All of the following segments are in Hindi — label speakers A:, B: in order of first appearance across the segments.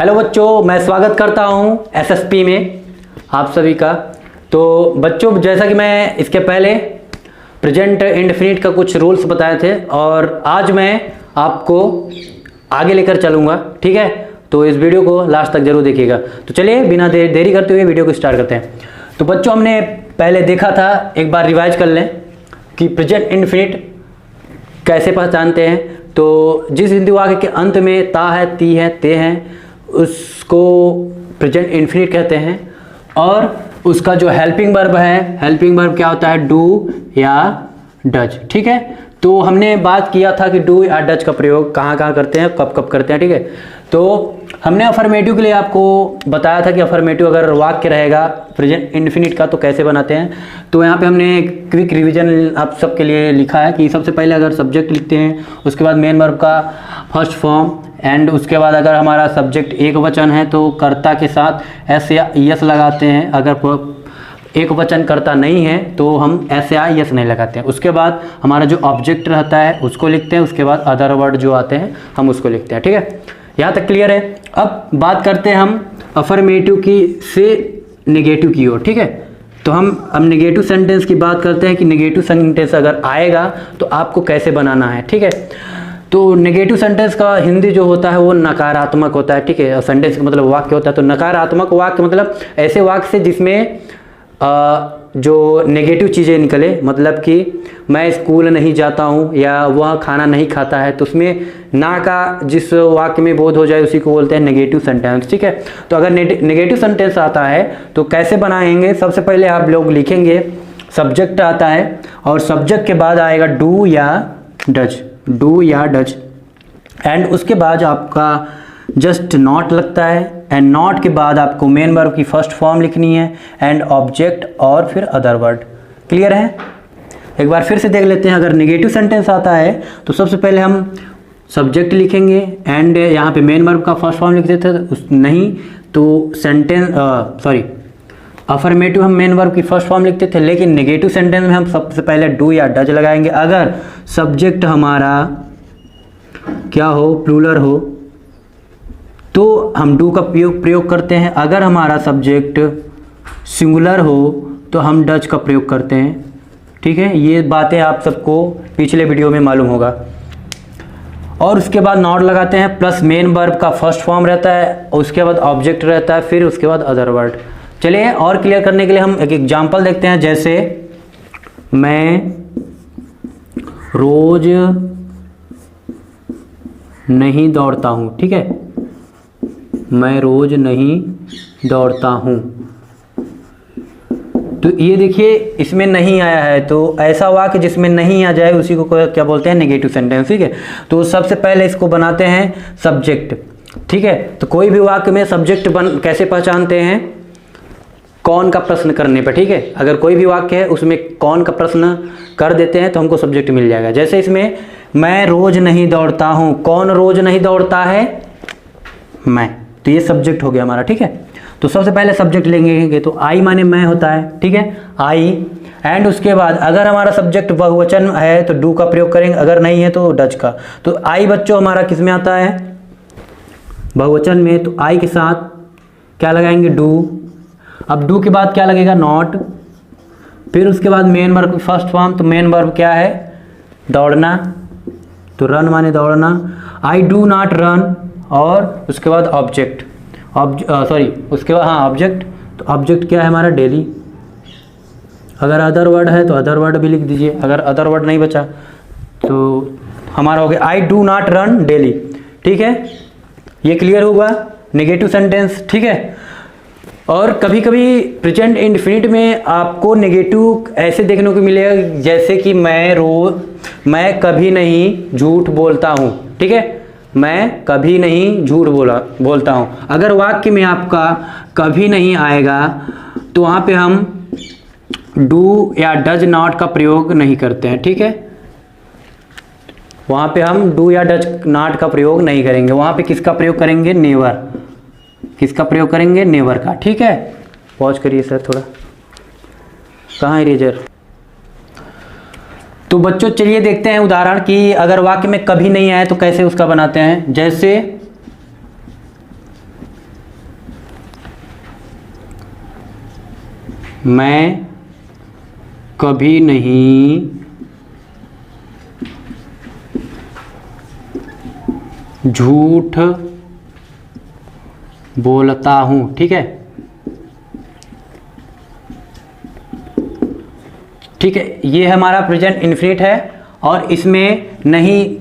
A: हेलो बच्चों, मैं स्वागत करता हूं एसएसपी में आप सभी का। तो बच्चों, जैसा कि मैं इसके पहले प्रेजेंट इंडेफिनिट का कुछ रूल्स बताए थे और आज मैं आपको आगे लेकर चलूँगा, ठीक है। तो इस वीडियो को लास्ट तक जरूर देखिएगा। तो चलिए बिना देरी करते हुए वीडियो को स्टार्ट करते हैं। तो बच्चों, हमने पहले देखा था, एक बार रिवाइज कर लें कि प्रेजेंट इंडेफिनिट कैसे पहचानते हैं। तो जिस हिंदी वाक्य के अंत में ता है, ती है, ते हैं, उसको प्रेजेंट इंडेफिनिट कहते हैं। और उसका जो हेल्पिंग वर्ब है, हेल्पिंग वर्ब क्या होता है? डू या डज, ठीक है। तो हमने बात किया था कि डू या डज का प्रयोग कहाँ कहाँ करते हैं, कब कब करते हैं, ठीक है। तो हमने अफर्मेटिव के लिए आपको बताया था कि अफर्मेटिव अगर वाक्य रहेगा प्रेजेंट इंडेफिनिट का तो कैसे बनाते हैं। तो यहाँ पे हमने क्विक रिवीजन आप सबके लिए लिखा है कि सबसे पहले अगर सब्जेक्ट लिखते हैं, उसके बाद मेन वर्ब का फर्स्ट फॉर्म, एंड उसके बाद अगर हमारा सब्जेक्ट एक वचन है तो कर्ता के साथ एस या यस लगाते हैं। अगर एक वचन कर्ता नहीं है तो हम एस या यस नहीं लगाते हैं। उसके बाद हमारा जो ऑब्जेक्ट रहता है उसको लिखते हैं, उसके बाद अदर वर्ड जो आते हैं हम उसको लिखते हैं, ठीक है। यहाँ तक क्लियर है। अब बात करते हैं हम अफर्मेटिव की से नेगेटिव की ओर, ठीक है। तो हम अब नेगेटिव सेंटेंस की बात करते हैं कि नेगेटिव सेंटेंस अगर आएगा तो आपको कैसे बनाना है, ठीक है। तो नेगेटिव सेंटेंस का हिंदी जो होता है वो नकारात्मक होता है, ठीक है। सेंटेंस का मतलब वाक्य होता है। तो नकारात्मक वाक्य मतलब ऐसे वाक्य से जिसमें जो नेगेटिव चीज़ें निकले, मतलब कि मैं स्कूल नहीं जाता हूँ या वह खाना नहीं खाता है, तो उसमें ना का जिस वाक्य में बोध हो जाए उसी को बोलते हैं नेगेटिव सेंटेंस, ठीक है। तो अगर नेगेटिव सेंटेंस आता है तो कैसे बनाएंगे? सबसे पहले आप लोग लिखेंगे सब्जेक्ट आता है और सब्जेक्ट के बाद आएगा डू या डज, डू या डज, एंड उसके बाद आपका जस्ट नॉट लगता है, एंड नॉट के बाद आपको मेन वर्ब की फर्स्ट फॉर्म लिखनी है, एंड ऑब्जेक्ट और फिर अदर वर्ड। क्लियर है? एक बार फिर से देख लेते हैं। अगर नेगेटिव सेंटेंस आता है तो सबसे पहले हम सब्जेक्ट लिखेंगे एंड यहाँ पे मेन वर्ब का फर्स्ट फॉर्म लिख देते थे, नहीं तो अफर्मेटिव हम मेन वर्ब की फर्स्ट फॉर्म लिखते थे, लेकिन नेगेटिव सेंटेंस में हम सबसे पहले डू या डज लगाएंगे। अगर सब्जेक्ट हमारा क्या हो, प्लूरल हो, तो हम डू का प्रयोग करते हैं। अगर हमारा सब्जेक्ट सिंगुलर हो तो हम डज का प्रयोग करते हैं, ठीक है। ये बातें आप सबको पिछले वीडियो में मालूम होगा। और उसके बाद नॉट लगाते हैं, प्लस मेन वर्ब का फर्स्ट फॉर्म रहता है, उसके बाद ऑब्जेक्ट रहता है, फिर उसके बाद अदर वर्ड। चलिए और क्लियर करने के लिए हम एक एग्जाम्पल देखते हैं। जैसे मैं रोज नहीं दौड़ता हूँ, ठीक है। मैं रोज नहीं दौड़ता हूँ, तो ये देखिए इसमें नहीं आया है, तो ऐसा वाक्य जिसमें नहीं आ जाए उसी को क्या बोलते हैं? नेगेटिव सेंटेंस, ठीक है। तो सबसे पहले इसको बनाते हैं सब्जेक्ट, ठीक है। तो कोई भी वाक्य में सब्जेक्ट कैसे पहचानते हैं? कौन का प्रश्न करने पर, ठीक है। अगर कोई भी वाक्य है उसमें कौन का प्रश्न कर देते हैं तो हमको सब्जेक्ट मिल जाएगा। जैसे इसमें मैं रोज नहीं दौड़ता हूँ, कौन रोज नहीं दौड़ता है? मैं, तो ये सब्जेक्ट हो गया हमारा, ठीक है। तो सबसे पहले सब्जेक्ट लेंगे तो आई माने मैं होता है, ठीक है, आई। एंड उसके बाद अगर हमारा सब्जेक्ट बहुवचन है तो डू का प्रयोग करेंगे, अगर नहीं है तो डज का। तो आई बच्चों हमारा किस में आता है? बहुवचन में। तो आई के साथ क्या लगाएंगे? डू। अब डू के बाद क्या लगेगा? नॉट। फिर उसके बाद मेन वर्ब फर्स्ट फॉर्म, तो मेन वर्ब क्या है? दौड़ना, तो रन माने दौड़ना। आई डू नॉट रन, और उसके बाद ऑब्जेक्ट, उसके बाद ऑब्जेक्ट। तो ऑब्जेक्ट क्या है हमारा? डेली। अगर अदर वर्ड है तो अदर वर्ड भी लिख दीजिए, अगर अदर वर्ड नहीं बचा तो हमारा हो गया I do not run daily, ठीक है। ये क्लियर होगा नेगेटिव सेंटेंस, ठीक है। और कभी कभी प्रेजेंट इंडेफिनिट में आपको नेगेटिव ऐसे देखने को मिलेगा, जैसे कि मैं कभी नहीं झूठ बोलता हूँ, ठीक है। मैं कभी नहीं झूठ बोलता हूँ। अगर वाक्य में आपका कभी नहीं आएगा तो वहाँ पे हम डू या डज नॉट का प्रयोग नहीं करते हैं, ठीक है। वहाँ पे हम डू या डज नॉट का प्रयोग नहीं करेंगे। वहाँ पे किसका प्रयोग करेंगे? नेवर। किसका प्रयोग करेंगे? नेवर का, ठीक है। पॉज करिए सर थोड़ा, कहाँ है इरेजर? तो बच्चों चलिए देखते हैं उदाहरण कि अगर वाक्य में कभी नहीं आए तो कैसे उसका बनाते हैं। जैसे मैं कभी नहीं झूठ बोलता हूँ। ठीक है, ठीक है, ये हमारा प्रेजेंट इनफिनिट है और इसमें नहीं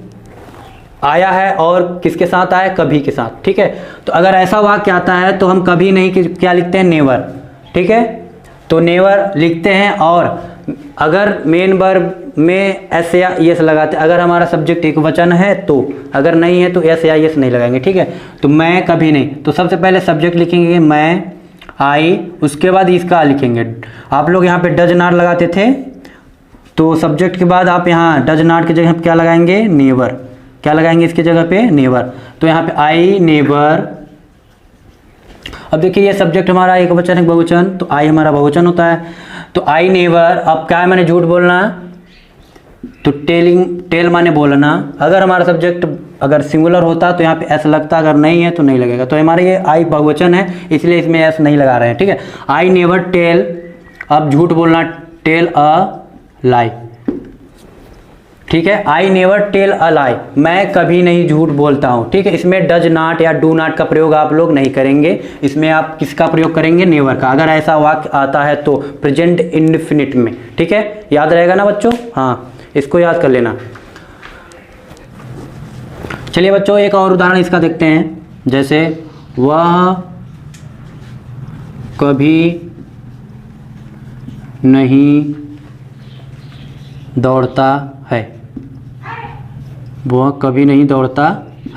A: आया है और किसके साथ आया, कभी के साथ। ठीक है, तो अगर ऐसा वाक्य आता है तो हम कभी नहीं क्या लिखते हैं, नेवर। ठीक है, तो नेवर लिखते हैं। और अगर मेन वर्ब में एस या यस लगाते, अगर हमारा सब्जेक्ट एक वचन है तो, अगर नहीं है तो एस या यस नहीं लगाएंगे। ठीक है, तो मैं कभी नहीं, तो सबसे पहले सब्जेक्ट लिखेंगे मैं, आई, उसके बाद इसका लिखेंगे। आप लोग यहाँ पे डज नॉट लगाते थे, तो सब्जेक्ट के बाद आप यहाँ डज नॉट की जगह पे क्या लगाएंगे, नेवर। क्या लगाएंगे इसकी जगह पे, नेवर। तो यहाँ पे आई नेवर। अब देखिए ये सब्जेक्ट हमारा एक वचन है, बहुवचन, तो आई हमारा बहुवचन होता है, तो आई नेवर। अब क्या है, मैंने झूठ बोलना, तो टेल माने बोलना। अगर हमारा सब्जेक्ट अगर सिंगुलर होता तो यहाँ पे एस लगता, अगर नहीं है तो नहीं लगेगा। तो हमारे ये आई बहुवचन है इसलिए इसमें एस नहीं लगा रहे हैं। ठीक है, आई नेवर टेल, अब झूठ बोलना, टेल अ लाई। ठीक है, आई नेवर टेल अ लाई, मैं कभी नहीं झूठ बोलता हूँ। ठीक है, इसमें डज नॉट या डू नॉट का प्रयोग आप लोग नहीं करेंगे, इसमें आप किसका प्रयोग करेंगे, नेवर का। अगर ऐसा वाक्य आता है तो प्रेजेंट इंडेफिनिट में। ठीक है, याद रहेगा ना बच्चों, हाँ इसको याद कर लेना। चलिए बच्चों एक और उदाहरण इसका देखते हैं, जैसे वह कभी नहीं दौड़ता है, वह कभी नहीं दौड़ता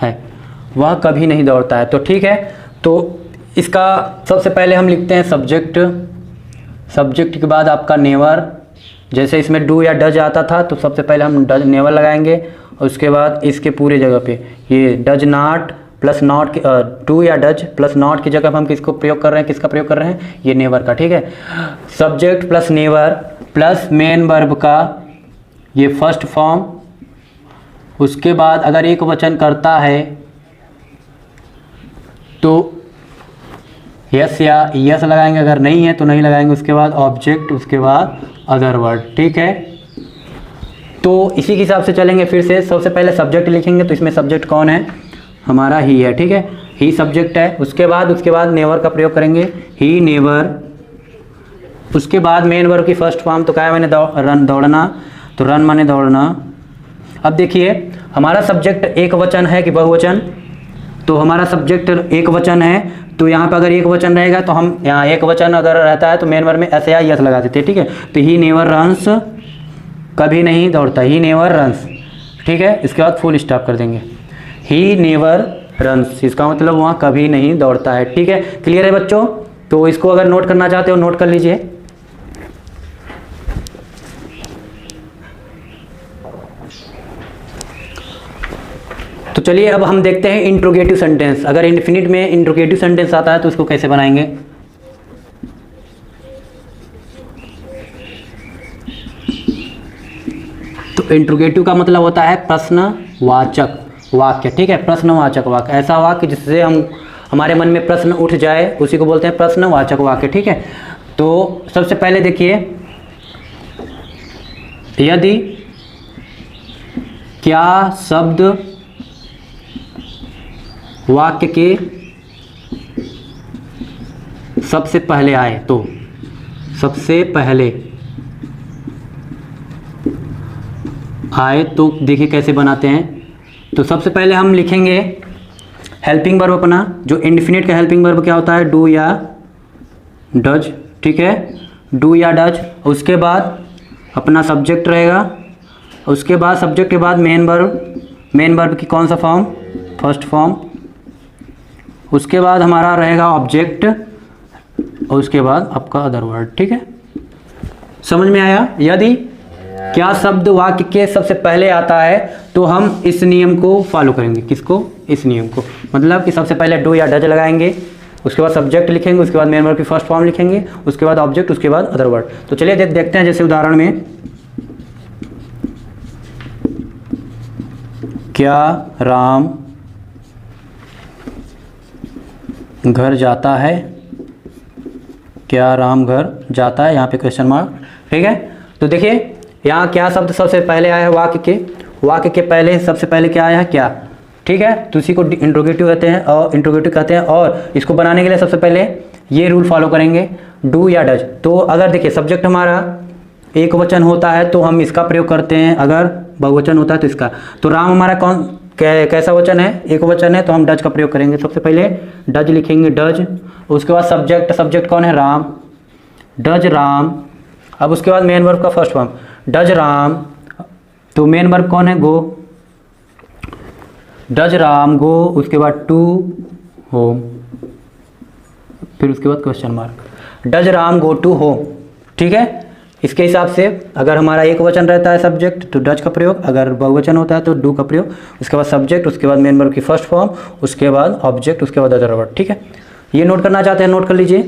A: है, वह कभी नहीं दौड़ता है। तो ठीक है, तो इसका सबसे पहले हम लिखते हैं सब्जेक्ट, सब्जेक्ट के बाद आपका नेवर। जैसे इसमें डू या डज आता था तो सबसे पहले हम डज नेवर लगाएंगे, और उसके बाद इसके पूरे जगह पे ये does not plus not, do या डज प्लस नॉट की जगह पर हम किसको प्रयोग कर रहे हैं, किसका प्रयोग कर रहे हैं, ये नेवर का। ठीक है, subject plus never plus main verb का ये फर्स्ट फॉर्म, उसके बाद अगर एक वचन करता है तो यस या यस लगाएंगे, अगर नहीं है तो नहीं लगाएंगे। उसके बाद ऑब्जेक्ट, उसके बाद अदर वर्ड। ठीक है, तो इसी के हिसाब से चलेंगे फिर से। सबसे पहले सब्जेक्ट लिखेंगे, तो इसमें सब्जेक्ट कौन है, हमारा ही है। ठीक है, ही सब्जेक्ट है। उसके बाद नेवर का प्रयोग करेंगे, ही नेवर। उसके बाद मेन वर्ब की फर्स्ट फॉर्म, तो क्या है, मैंने रन दौड़ना, तो रन माने दौड़ना। अब देखिए हमारा सब्जेक्ट एक वचन है कि बहुवचन, तो हमारा सब्जेक्ट एक वचन है, तो यहाँ पर अगर एक वचन रहेगा तो हम यहाँ एक वचन अगर रहता है तो मेन वर्ब में एस या यस लगा देते हैं। ठीक है, तो ही नेवर रन्स, कभी नहीं दौड़ता, ही नेवर रन्स। ठीक है, इसके बाद फुल स्टॉप कर देंगे, ही नेवर रन्स, इसका मतलब वहाँ कभी नहीं दौड़ता है। ठीक है, क्लियर है बच्चों, तो इसको अगर नोट करना चाहते हो नोट कर लीजिए। तो चलिए अब हम देखते हैं इंट्रोगेटिव सेंटेंस। अगर इनफिनिट में इंट्रोगेटिव सेंटेंस आता है तो उसको कैसे बनाएंगे। तो इंट्रोगेटिव का मतलब होता है प्रश्नवाचक वाक्य। ठीक है, प्रश्नवाचक वाक्य, ऐसा वाक्य जिससे हम हमारे मन में प्रश्न उठ जाए उसी को बोलते हैं प्रश्नवाचक वाक्य। ठीक है, तो सबसे पहले देखिए, यदि क्या शब्द वाक्य के सबसे पहले आए, तो सबसे पहले आए तो देखिए कैसे बनाते हैं। तो सबसे पहले हम लिखेंगे हेल्पिंग वर्ब अपना, जो इंडेफिनिट का हेल्पिंग वर्ब क्या होता है, डू या डज। ठीक है, डू या डज। उसके बाद अपना सब्जेक्ट रहेगा, उसके बाद सब्जेक्ट के बाद मेन वर्ब की कौन सा फॉर्म, फर्स्ट फॉर्म। उसके बाद हमारा रहेगा ऑब्जेक्ट, और उसके बाद आपका अदर वर्ड। ठीक है, समझ में आया। यदि क्या शब्द वाक्य के सबसे पहले आता है तो हम इस नियम को फॉलो करेंगे। किसको, इस नियम को, मतलब कि सबसे पहले डू या डज लगाएंगे, उसके बाद सब्जेक्ट लिखेंगे, उसके बाद मेन वर्ब की फर्स्ट फॉर्म लिखेंगे, उसके बाद ऑब्जेक्ट, उसके बाद अदर वर्ड। तो चलिए देखते हैं, जैसे उदाहरण में, क्या राम घर जाता है, क्या राम घर जाता है, यहाँ पे क्वेश्चन मार्क, ठीक है। तो देखिए यहाँ क्या शब्द सबसे पहले आया है, वाक्य के पहले सबसे पहले क्या आया है, क्या, ठीक है। तो इसी को इंट्रोगेटिव कहते हैं और इसको बनाने के लिए सबसे पहले ये रूल फॉलो करेंगे, डू या डज। तो अगर देखिए सब्जेक्ट हमारा एक वचन होता है तो हम इसका प्रयोग करते हैं, अगर बहुवचन होता है तो इसका। तो राम हमारा कैसा वचन है, एक वचन है, तो हम डज का प्रयोग करेंगे। सबसे पहले डज लिखेंगे, डज। उसके बाद सब्जेक्ट कौन है, राम, डज राम। अब उसके बाद मेन वर्ब का फर्स्ट फॉर्म, डज राम। तो मेन वर्ब कौन है, गो, डज राम गो। उसके बाद टू होम, फिर उसके बाद question mark, does Ram go to home, ठीक है। इसके हिसाब से अगर हमारा एक वचन रहता है सब्जेक्ट तो डज का प्रयोग, अगर बहुवचन होता है तो डू का प्रयोग। उसके बाद सब्जेक्ट, उसके बाद मेन वर्ब की फर्स्ट फॉर्म, उसके बाद ऑब्जेक्ट, उसके बाद अदर वर्ब, ठीक है। ये नोट करना चाहते हैं, नोट कर लीजिए।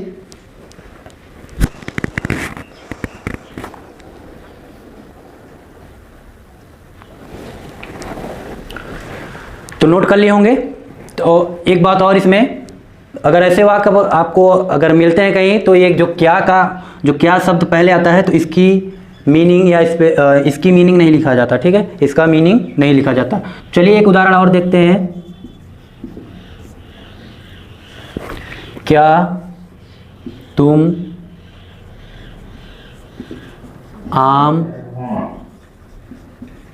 A: तो नोट कर लिए होंगे। तो एक बात और, इसमें अगर ऐसे वाक्य आपको अगर मिलते हैं कहीं तो ये जो क्या शब्द पहले आता है तो इसकी मीनिंग या इसकी मीनिंग नहीं लिखा जाता, ठीक है, इसका मीनिंग नहीं लिखा जाता। चलिए एक उदाहरण और देखते हैं। क्या तुम आम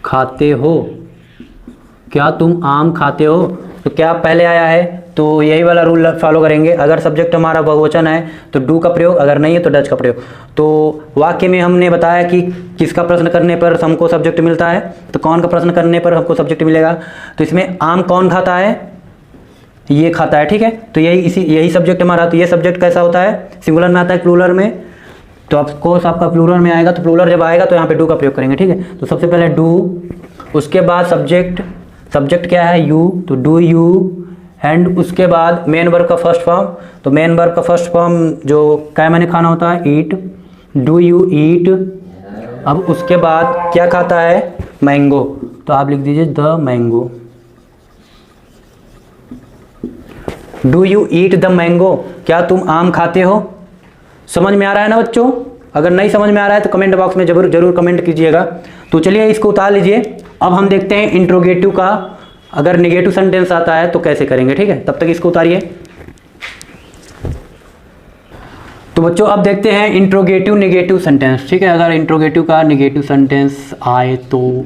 A: खाते हो, क्या तुम आम खाते हो। तो क्या पहले आया है तो यही वाला रूल फॉलो करेंगे। अगर सब्जेक्ट हमारा बहुवचन है तो डू का प्रयोग, अगर नहीं है तो डज का प्रयोग। तो वाक्य में हमने बताया कि किसका प्रश्न करने पर हमको सब्जेक्ट मिलता है, तो कौन का प्रश्न करने पर हमको सब्जेक्ट मिलेगा। तो इसमें आम कौन खाता है, ये खाता है, ठीक है। तो यही सब्जेक्ट हमारा। तो ये सब्जेक्ट कैसा होता है, सिंगुलर में आता है, प्लूरल में। तो ऑफकोर्स आपका प्लूरल में आएगा, तो प्लूरल जब आएगा तो यहाँ पे डू का प्रयोग करेंगे, ठीक है। तो सबसे पहले डू, उसके बाद सब्जेक्ट क्या है, यू, तो डू यू, एंड उसके बाद मेन वर्ब का फर्स्ट फॉर्म। तो मेन वर्ब का फर्स्ट फॉर्म जो क्या मैंने खाना होता है, ईट, डू यू ईट। अब उसके बाद क्या खाता है, मैंगो, तो आप लिख दीजिए the mango, do you eat the mango. क्या तुम आम खाते हो। समझ में आ रहा है ना बच्चों। अगर नहीं समझ में आ रहा है तो कमेंट बॉक्स में जरूर कमेंट कीजिएगा। तो चलिए इसको उतार लीजिए। अब हम देखते हैं इंट्रोगेटिव का, अगर नेगेटिव सेंटेंस आता है तो कैसे करेंगे, ठीक है। तब तक इसको उतारिए। तो बच्चों अब देखते हैं इंट्रोगेटिव नेगेटिव सेंटेंस, ठीक है। अगर इंट्रोगेटिव का नेगेटिव सेंटेंस आए तो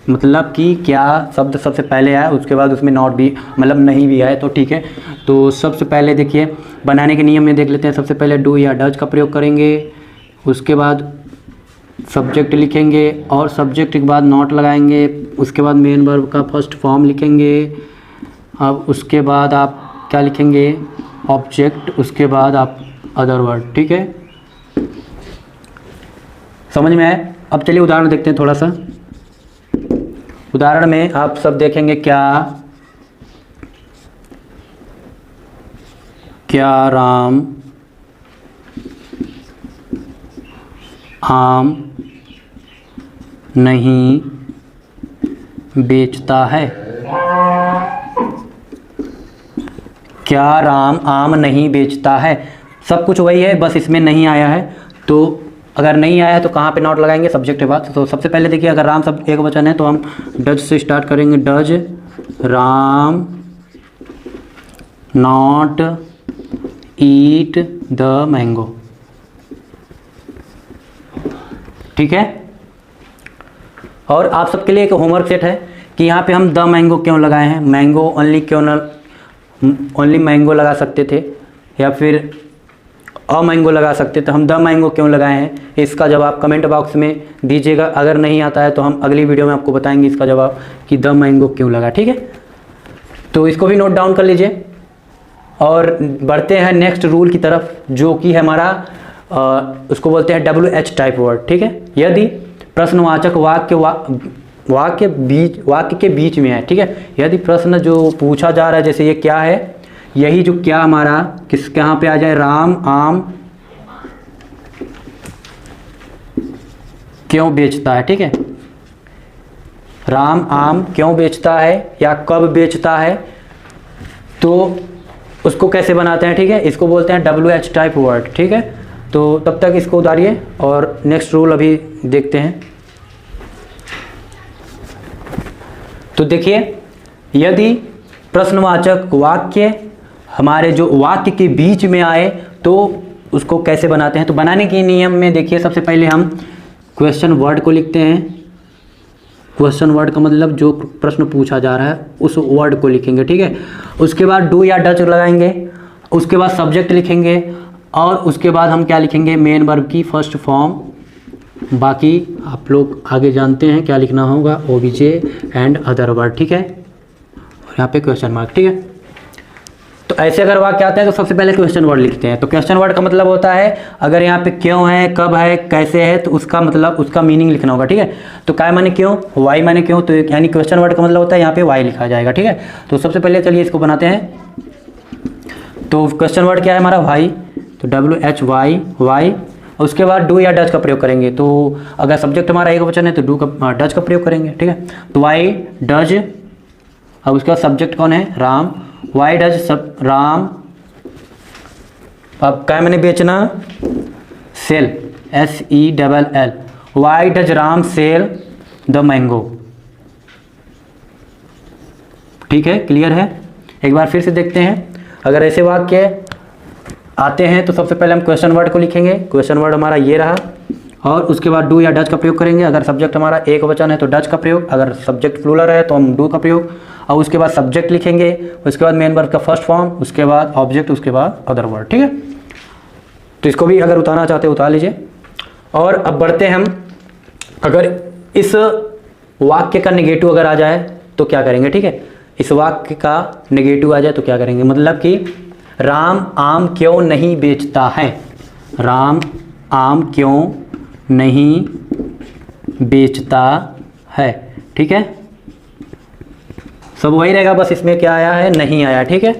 A: मतलब कि क्या शब्द सबसे पहले आए, उसके बाद उसमें नॉट भी मतलब नहीं भी आए तो ठीक है। तो सबसे पहले देखिए बनाने के नियम में देख लेते हैं। सबसे पहले डू या डज का प्रयोग करेंगे, उसके बाद सब्जेक्ट लिखेंगे और सब्जेक्ट के बाद नॉट लगाएंगे, उसके बाद मेन वर्ब का फर्स्ट फॉर्म लिखेंगे। अब उसके बाद आप क्या लिखेंगे, ऑब्जेक्ट, उसके बाद आप अदर वर्ड, ठीक है। समझ में आए। अब चलिए उदाहरण देखते हैं थोड़ा सा। उदाहरण में आप सब देखेंगे क्या राम आम नहीं बेचता है। क्या राम आम नहीं बेचता है। सब कुछ वही है, बस इसमें नहीं आया है। तो अगर नहीं आया है तो कहाँ पे नॉट लगाएंगे, सब्जेक्ट के बाद। तो सबसे पहले देखिए अगर राम सब एक वचन है तो हम डज से स्टार्ट करेंगे। Does Ram not eat the mango, ठीक है। और आप सबके लिए एक होमवर्क सेट है कि यहाँ पे हम द मैंगो क्यों लगाए हैं। मैंगो ओनली मैंगो लगा सकते थे या फिर अ मैंगो लगा सकते थे, हम द मैंगो क्यों लगाए हैं। इसका जवाब कमेंट बॉक्स में दीजिएगा। अगर नहीं आता है तो हम अगली वीडियो में आपको बताएंगे इसका जवाब कि द मैंगो क्यों लगा, ठीक है। तो इसको भी नोट डाउन कर लीजिए और बढ़ते हैं नेक्स्ट रूल की तरफ, जो कि है हमारा उसको बोलते हैं WH टाइप वर्ड, ठीक है। यदि प्रश्नवाचक वाक्य के बीच में है, ठीक है। यदि प्रश्न जो पूछा जा रहा है, जैसे ये क्या है, यही जो क्या हमारा कहाँ पे आ जाए, राम आम क्यों बेचता है, ठीक है। राम आम क्यों बेचता है या कब बेचता है, तो उसको कैसे बनाते हैं, ठीक है। इसको बोलते हैं WH टाइप वर्ड, ठीक है। तो तब तक इसको उतारिए और नेक्स्ट रूल अभी देखते हैं। तो देखिए, यदि प्रश्नवाचक वाक्य हमारे जो वाक्य के बीच में आए तो उसको कैसे बनाते हैं। तो बनाने के नियम में देखिए, सबसे पहले हम क्वेश्चन वर्ड को लिखते हैं। क्वेश्चन वर्ड का मतलब जो प्रश्न पूछा जा रहा है उस वर्ड को लिखेंगे, ठीक है। उसके बाद डू या डज लगाएंगे, उसके बाद सब्जेक्ट लिखेंगे और उसके बाद हम क्या लिखेंगे, मेन वर्ब की फर्स्ट फॉर्म। बाकी आप लोग आगे जानते हैं क्या लिखना होगा, ओबीजे एंड अदर वर्ड, ठीक है। और यहाँ पे क्वेश्चन मार्क, ठीक है। तो ऐसे अगर वाक्य आते हैं तो सबसे पहले क्वेश्चन वर्ड लिखते हैं। तो क्वेश्चन वर्ड का मतलब होता है अगर यहाँ पे क्यों है, कब है, कैसे है, तो उसका मतलब उसका मीनिंग लिखना होगा, ठीक है। तो काय माने क्यों, वाई माने क्यों, तो यानी क्वेश्चन वर्ड का मतलब होता है यहाँ पे वाई लिखा जाएगा, ठीक है। तो सबसे पहले चलिए इसको बनाते हैं। तो क्वेश्चन वर्ड क्या है हमारा, वाई, तो WHY, वाई। उसके बाद डू या डज का प्रयोग करेंगे। तो अगर सब्जेक्ट हमारा एक वचन है तो डू का डज का प्रयोग करेंगे, ठीक है। तो वाई डज, अब उसका सब्जेक्ट कौन है, राम, वाई डज सब राम। अब क्या मैंने बेचना, sell, SELL, why does Ram sell the mango, ठीक है, क्लियर है। एक बार फिर से देखते हैं, अगर ऐसे वाक्य आते हैं तो सबसे पहले हम क्वेश्चन वर्ड को लिखेंगे। क्वेश्चन वर्ड हमारा ये रहा और उसके बाद डू या डज का प्रयोग करेंगे। अगर सब्जेक्ट हमारा एक वचन है तो डज का प्रयोग, अगर सब्जेक्ट प्लूरल है तो हम डू का प्रयोग। और उसके बाद सब्जेक्ट लिखेंगे, उसके बाद मेन वर्ब का फर्स्ट फॉर्म, उसके बाद ऑब्जेक्ट, उसके बाद अदर वर्ड, ठीक है। तो इसको भी अगर उतारना चाहते हो उतार लीजिए। और अब बढ़ते हैं हम, अगर इस वाक्य का नेगेटिव अगर आ जाए तो क्या करेंगे, ठीक है। इस वाक्य का नेगेटिव आ जाए तो क्या करेंगे, मतलब कि राम आम क्यों नहीं बेचता है, राम आम क्यों नहीं बेचता है, ठीक है। सब वही रहेगा, बस इसमें क्या आया है, नहीं आया, ठीक है।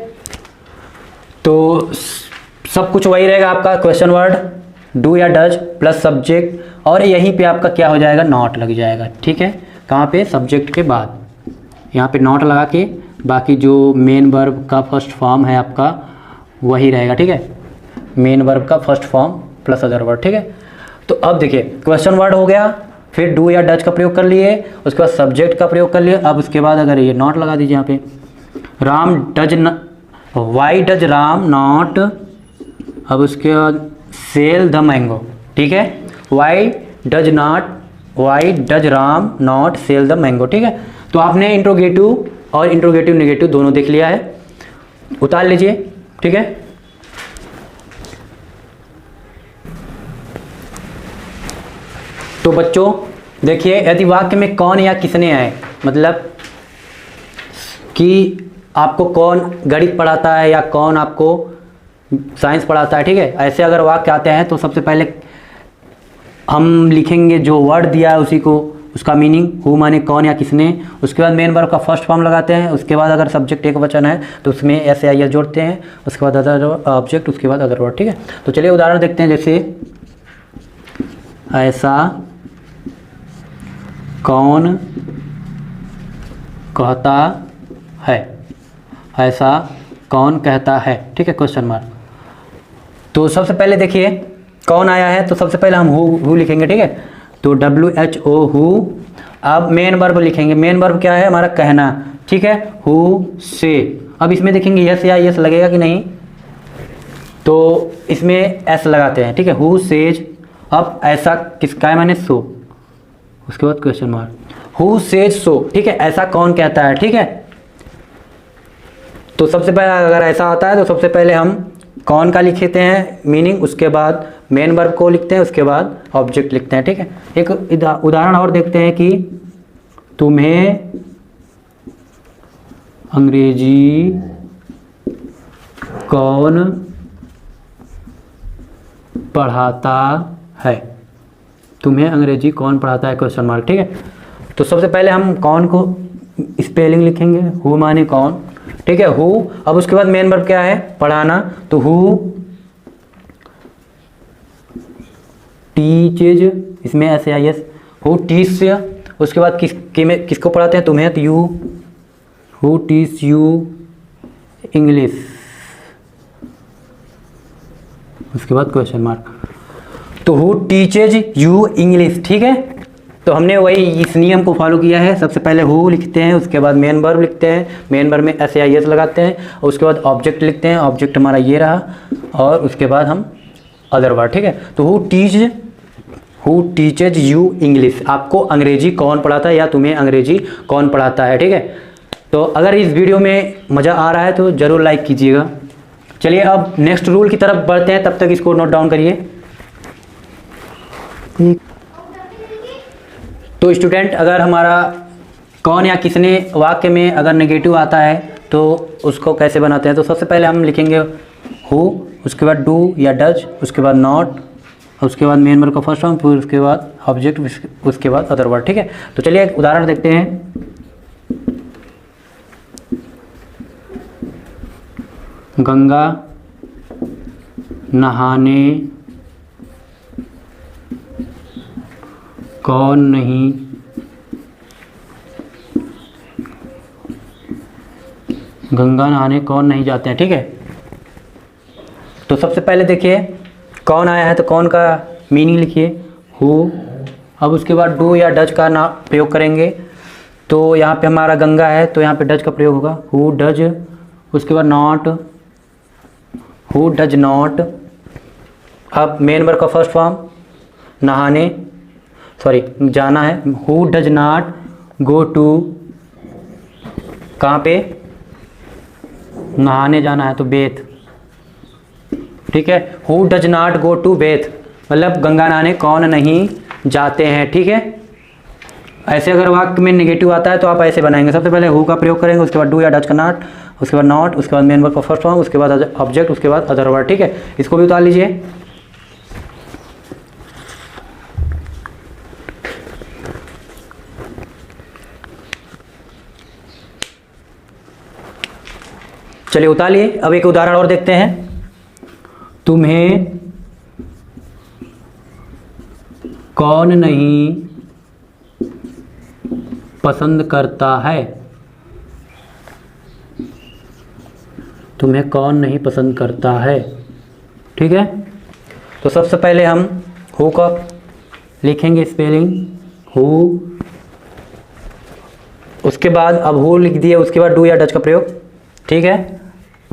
A: तो सब कुछ वही रहेगा आपका, क्वेश्चन वर्ड, डू या डज प्लस सब्जेक्ट, और यहीं पे आपका क्या हो जाएगा, नॉट लग जाएगा, ठीक है। कहाँ पे, सब्जेक्ट के बाद यहाँ पे नॉट लगा के बाकी जो मेन वर्ब का फर्स्ट फॉर्म है आपका वही रहेगा, ठीक है। मेन वर्ब का first form plus other word, ठीक है। तो अब देखिए, क्वेश्चन वर्ड हो गया, फिर डू या डज का प्रयोग कर लिए, उसके बाद सब्जेक्ट का प्रयोग कर लिए। अब उसके बाद अगर ये नॉट लगा दीजिए यहाँ पे, राम डज न, वाई डज राम नॉट, अब उसके बाद सेल द मैंगो, ठीक है। Why does not, why does Ram not sell the mango, ठीक है। तो आपने इंट्रोगेटिव और इंट्रोगेटिव नेगेटिव दोनों देख लिया है, उतार लीजिए, ठीक है। तो बच्चों देखिए, यदि वाक्य में कौन या किसने आए, मतलब कि आपको कौन गणित पढ़ाता है या कौन आपको साइंस पढ़ाता है, ठीक है। ऐसे अगर वाक्य आते हैं तो सबसे पहले हम लिखेंगे जो वर्ड दिया है उसी को, उसका मीनिंग, हु माने कौन या किसने। उसके बाद मेन वर्ब का फर्स्ट फॉर्म लगाते हैं, उसके बाद अगर सब्जेक्ट एक वचन है तो उसमें SAIS जोड़ते हैं, उसके बाद अदर ऑब्जेक्ट, उसके बाद अदर वर्ड, ठीक है। तो चलिए उदाहरण देखते हैं, जैसे ऐसा कौन कहता है, ऐसा कौन कहता है, ठीक है, क्वेश्चन मार्क। तो सबसे पहले देखिए कौन आया है, तो सबसे पहले हम हु लिखेंगे, ठीक है। तो WHO हु। अब मेन वर्ब लिखेंगे, मेन वर्ब क्या है हमारा, कहना, ठीक है, हु से। अब इसमें देखेंगे यस या यस लगेगा कि नहीं, तो इसमें एस लगाते हैं, ठीक है, हु सेज। अब ऐसा किसका है, मैंने सो, उसके बाद question mark, who says so, ठीक है, ऐसा कौन कहता है, ठीक है। तो सबसे पहले अगर ऐसा आता है तो सबसे पहले हम कौन का लिखते हैं मीनिंग, उसके बाद मेन वर्ब को लिखते हैं, उसके बाद ऑब्जेक्ट लिखते हैं, ठीक है। एक उदाहरण और देखते हैं कि तुम्हें अंग्रेजी कौन पढ़ाता है, तुम्हें अंग्रेजी कौन पढ़ाता है, क्वेश्चन मार्क, ठीक है। तो सबसे पहले हम कौन को स्पेलिंग लिखेंगे, हु माने कौन, ठीक है, हु। अब उसके बाद मेन वर्ब क्या है, पढ़ाना, तो हु टीचेज, इसमें SAIS, हु टीच। उसके बाद किसको पढ़ाते हैं, तुम्हें, तो you, who teach you English, उसके बाद क्वेश्चन मार्क। तो हु टीचेज यू इंग्लिश, ठीक है। तो हमने वही इस नियम को फॉलो किया है। सबसे पहले हु लिखते हैं, उसके बाद मेन वर्ब लिखते हैं, मेन वर्ब में SAIS लगाते हैं, और उसके बाद ऑब्जेक्ट लिखते हैं, ऑब्जेक्ट हमारा ये रहा, और उसके बाद हम अदर वर्ड, ठीक है। तो हु टीचेज यू इंग्लिश, आपको अंग्रेजी कौन पढ़ाता है या तुम्हें अंग्रेजी कौन पढ़ाता है, ठीक है। तो अगर इस वीडियो में मज़ा आ रहा है तो ज़रूर लाइक कीजिएगा। चलिए अब नेक्स्ट रूल की तरफ बढ़ते हैं, तब तक इसको नोट डाउन करिए। तो स्टूडेंट, अगर हमारा कौन या किसने वाक्य में अगर नेगेटिव आता है तो उसको कैसे बनाते हैं। तो सबसे पहले हम लिखेंगे हु, उसके बाद डू या डज, उसके बाद नॉट, उसके बाद मेन वर्ब का फर्स्ट फॉर्म, फिर उसके बाद ऑब्जेक्ट, उसके बाद अदर वर्ड, ठीक है। तो चलिए एक उदाहरण देखते हैं। गंगा नहाने कौन नहीं जाते हैं, ठीक है। तो सबसे पहले देखिए कौन आया है, तो कौन का मीनिंग लिखिए हु। अब उसके बाद डू या डज का ना प्रयोग करेंगे। तो यहाँ पे हमारा गंगा है तो यहाँ पे डज का प्रयोग होगा, हु डज। उसके बाद नॉट, हु डज नॉट। अब मेन वर्ब का फर्स्ट फॉर्म नहाने, सॉरी जाना है, who does not go to, कहाँ पे नहाने जाना है तो बेथ, ठीक है। Who does not go to bath, मतलब गंगा नहाने कौन नहीं जाते हैं, ठीक है। ऐसे अगर वाक्य में नेगेटिव आता है तो आप ऐसे बनाएंगे। सबसे पहले हु का प्रयोग करेंगे, उसके बाद डू या डज का नॉट, उसके बाद नॉट, उसके बाद मेन वर्ब का फर्स्ट फॉर्म, उसके बाद ऑब्जेक्ट, उसके बाद अदर वर्ड, ठीक है। इसको भी उतार लीजिए। चलिए उतार लिए। अब एक उदाहरण और देखते हैं। तुम्हें कौन नहीं पसंद करता है, तुम्हें कौन नहीं पसंद करता है, ठीक है। तो सबसे पहले हम हु का लिखेंगे स्पेलिंग हु, उसके बाद अब हु लिख दिए, उसके बाद डू या डज का प्रयोग, ठीक है।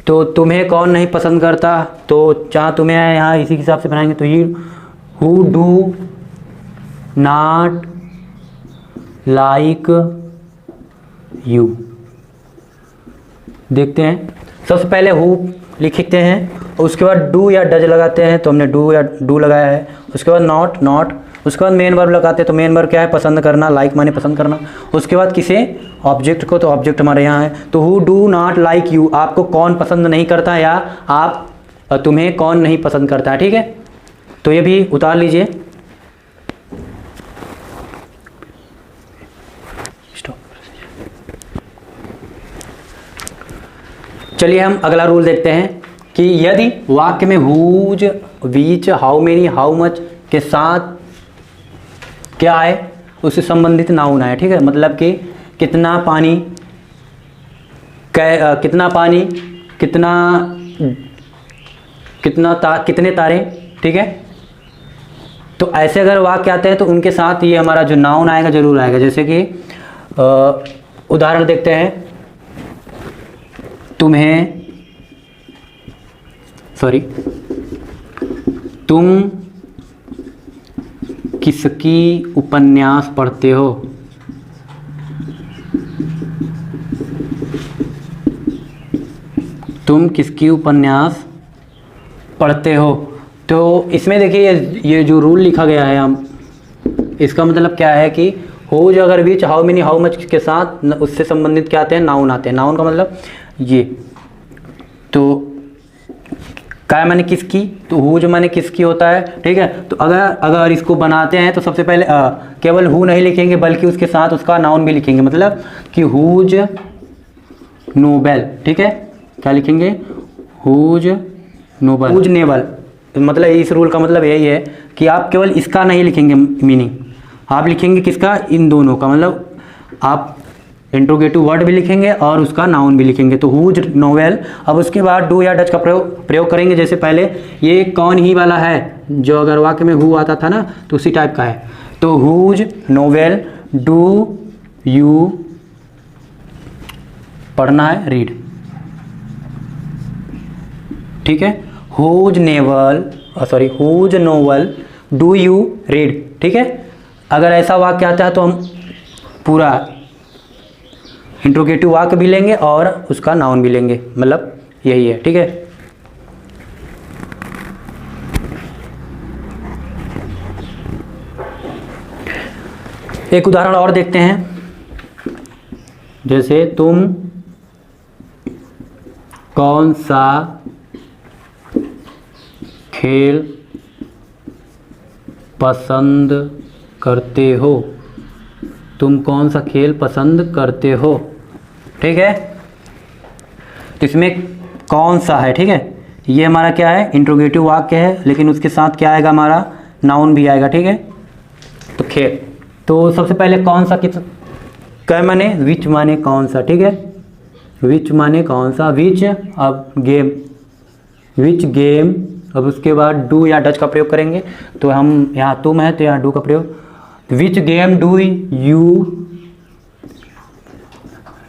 A: तो तुम्हें कौन नहीं पसंद करता, तो जहाँ तुम्हें है यहाँ इसी के हिसाब से बनाएंगे। तो ये who do not like you, देखते हैं। सबसे पहले हु लिखते हैं, उसके बाद डू या डज लगाते हैं, तो हमने डू या डू लगाया है। उसके बाद नॉट नॉट, उसके बाद मेन वर्ब लगाते हैं। तो मेन वर्ब क्या है, पसंद करना, लाइक माने पसंद करना। उसके बाद किसे, ऑब्जेक्ट को, तो ऑब्जेक्ट हमारे यहाँ है। तो who do not like you, आपको कौन पसंद नहीं करता या आप तुम्हें कौन नहीं पसंद करता है, ठीक है। तो ये भी उतार लीजिए। चलिए हम अगला रूल देखते हैं कि यदि वाक्य में whose, which, how many, how much के साथ क्या है, उससे संबंधित नाउन है, ठीक है। मतलब कि कितना पानी, कितना पानी, कितने तारे, ठीक है। तो ऐसे अगर वाक्य आते हैं तो उनके साथ ये हमारा जो नाउन आएगा जरूर आएगा। जैसे कि उदाहरण देखते हैं। तुम किसकी उपन्यास पढ़ते हो, तुम किसकी उपन्यास पढ़ते हो। तो इसमें देखिए ये जो रूल लिखा गया है, हम इसका मतलब क्या है कि हो जो अगर बीच हाउ मेनी हाउ मच के साथ उससे संबंधित क्या आते हैं, नाउन आते हैं। नाउन का मतलब ये, तो क्या माने किसकी, तो हु जो माने किसकी होता है, ठीक है। तो अगर इसको बनाते हैं तो सबसे पहले केवल हु नहीं लिखेंगे बल्कि उसके साथ उसका नाउन भी लिखेंगे। मतलब कि हुज नोबेल, ठीक है। क्या लिखेंगे, हुज नोबेल, हुज नेबल। मतलब इस रूल का मतलब यही है कि आप केवल इसका नहीं लिखेंगे मीनिंग, आप लिखेंगे किसका, इन दोनों का। मतलब आप इंट्रोगेटिव वर्ड भी लिखेंगे और उसका नाउन भी लिखेंगे। तो हुज नोवेल। अब उसके बाद डू या डज का प्रयोग करेंगे। जैसे पहले ये कौन ही वाला है, जो अगर वाक्य में हु आता था ना, तो उसी टाइप का है। तो हुज नोवेल डू यू, पढ़ना है रीड, ठीक है। Whose novel do you read, ठीक है। अगर ऐसा वाक्य आता है तो हम पूरा इंट्रोगेटिव वाक्य भी लेंगे और उसका नाउन भी लेंगे, मतलब यही है, ठीक है। एक उदाहरण और देखते हैं। जैसे तुम कौन सा खेल पसंद करते हो, तुम कौन सा खेल पसंद करते हो, ठीक है। तो इसमें कौन सा है, ठीक है, ये हमारा क्या है, इंट्रोगेटिव वाक्य है, लेकिन उसके साथ क्या आएगा, हमारा नाउन भी आएगा, ठीक है। तो खेल, तो सबसे पहले कौन सा किस क्या माने, विच माने कौन सा, ठीक है। विच माने कौन सा, विच, अब गेम, विच गेम। अब उसके बाद डू या डज का प्रयोग करेंगे। तो हम यहाँ तुम है तो यहाँ डू का प्रयोग। विच game do you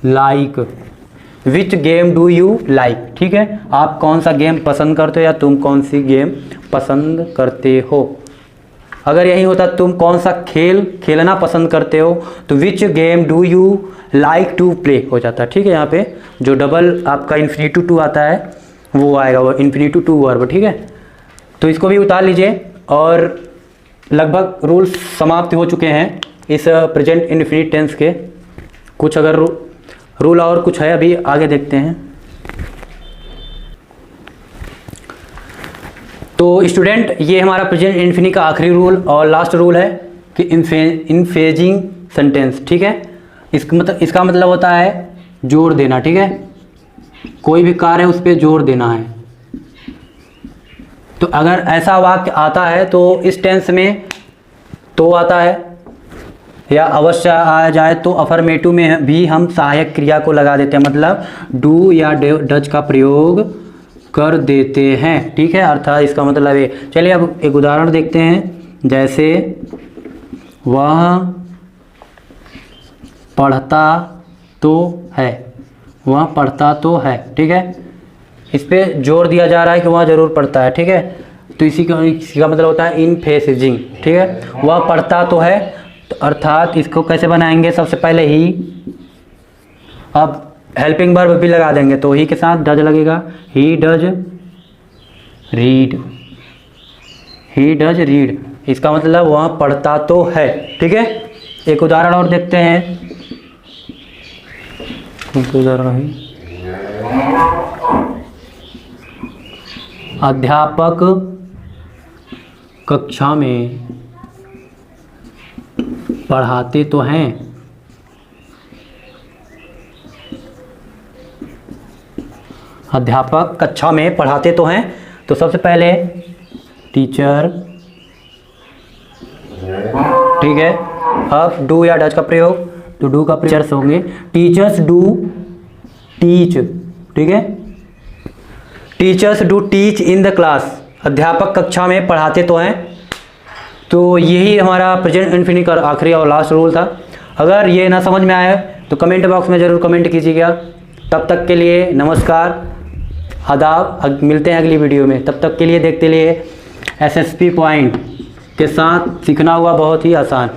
A: like, which game do you like, ठीक है। आप कौन सा गेम पसंद करते हो या तुम कौन सी गेम पसंद करते हो। अगर यही होता तुम कौन सा खेल खेलना पसंद करते हो, तो which game do you like to play हो जाता है, ठीक है। यहाँ पे जो डबल आपका इन्फिनिटिव टू आता है वो आएगा, वो इन्फिनिटिव टू वर्ब, ठीक है। तो इसको भी उतार लीजिए। और लगभग रूल समाप्त हो चुके हैं इस प्रेजेंट इंडेफिनिट टेंस के। कुछ अगर रूल और कुछ है अभी आगे देखते हैं। तो स्टूडेंट, ये हमारा प्रेजेंट इंडेफिनिट का आखिरी रूल और लास्ट रूल है कि इनफेजिंग सेंटेंस, ठीक है। इसका मतलब होता है जोड़ देना, ठीक है। कोई भी कार्य है उस पर जोड़ देना है। तो अगर ऐसा वाक्य आता है तो इस टेंस में तो आता है, या अवश्य आ जाए तो अफर्मेटिव में भी हम सहायक क्रिया को लगा देते हैं, मतलब डू या डज का प्रयोग कर देते हैं, ठीक है। अर्थात इसका मतलब है, चलिए अब एक उदाहरण देखते हैं। जैसे वह पढ़ता तो है, वह पढ़ता तो है, ठीक है। इस पे जोर दिया जा रहा है कि वह ज़रूर पढ़ता है, ठीक है। तो इसी का मतलब होता है इनफेसिजिंग, ठीक है। वह पढ़ता तो है, तो अर्थात इसको कैसे बनाएंगे, सबसे पहले ही, अब हेल्पिंग वर्ब भी लगा देंगे, तो ही के साथ डज लगेगा। He does read, he does read, इसका मतलब वह पढ़ता तो है, ठीक है। एक उदाहरण और देखते हैं। उदाहरण है अध्यापक कक्षा में पढ़ाते तो हैं, अध्यापक कक्षा में पढ़ाते तो हैं। तो सबसे पहले टीचर, ठीक है। अब डू या डज का प्रयोग, तो डू का टीचर्स होंगे, टीचर्स डू टीच, ठीक है। Teachers do teach in the class, अध्यापक कक्षा में पढ़ाते तो हैं। तो यही हमारा प्रेजेंट इंडेफिनिट का आखिरी और लास्ट रूल था। अगर ये ना समझ में आया तो कमेंट बॉक्स में ज़रूर कमेंट कीजिएगा। तब तक के लिए नमस्कार, आदाब, मिलते हैं अगली वीडियो में। तब तक के लिए देखते रहिए SSP पॉइंट के साथ, सीखना हुआ बहुत ही आसान।